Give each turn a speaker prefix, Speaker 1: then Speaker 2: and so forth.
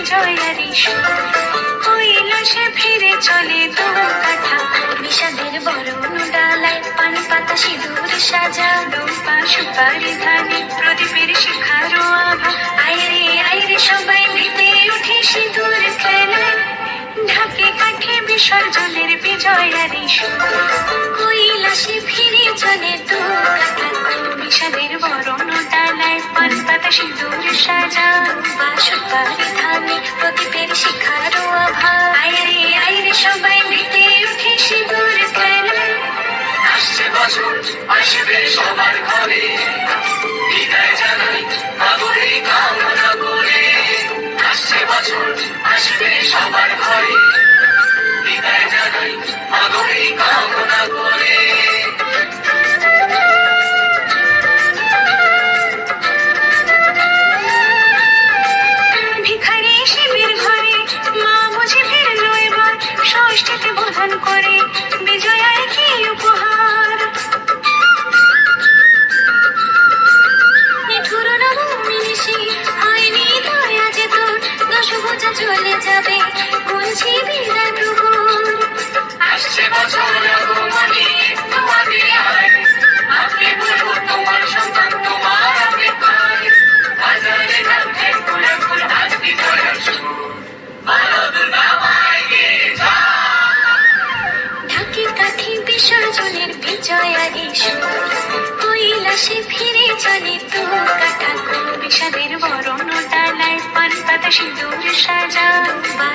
Speaker 1: বিজয়ারি সুর কৈলাসে ফিরে চলে দোল কাঠা বিষাদের বরণ ডালায় পান পাতা সিঁদুর সাজা দোপা সুপারি ধানে প্রদীপের শিখারো আভা আইরে সবাই মেতে উঠে সিঁদুর খেলায় ঢাকে কাঠে বিসর্জনের বিজয়ারি সুর কৈলাসে ফিরে চলে দোল কাঠা বিষাদের বরণ ডালায় পান পাতা সিঁদুর সাজা দোপা সুপারি ধানে প্রদীপের শিখারো আভা আইরে সবাই মেতে উঠে সিঁদুর খেলায়
Speaker 2: আসছে বছর আসবে সবার ঘরে বিদায় জানাই মাগরে কামনা করে আসছে বছর আসবে সবার ঘরে বিদায় জানাই মাগরে কামনা করে
Speaker 1: ভিখারি শিবের ঘরে মা বুঝে ফিরলো এবার ষষ্ঠীতে বোধন করে বিজয়ায় কি উপহার নিঠুর নবমিনিষি হয়নি দয়া যে তোর দশভুজা চলে যাবে বলছি বিদায় প্রভুর
Speaker 2: আসছে বছর আগমনী তোমাকে আয় আপনি বলবো তোমার সন্তান তোমার অপেক্ষায় বাজারে ঘাটে ফুলে ফুল আজ বিজয়ের শুভ বলো দুর্গা মাইকে যা
Speaker 1: ঢাকি কাঠি বিসর্জনের বিজয়ারি সুর কৈলাসে ফিরে চলে দোল কাঠা বিষাদের বরণ ডালায় পান পাতা সিঁদুর সাজা বা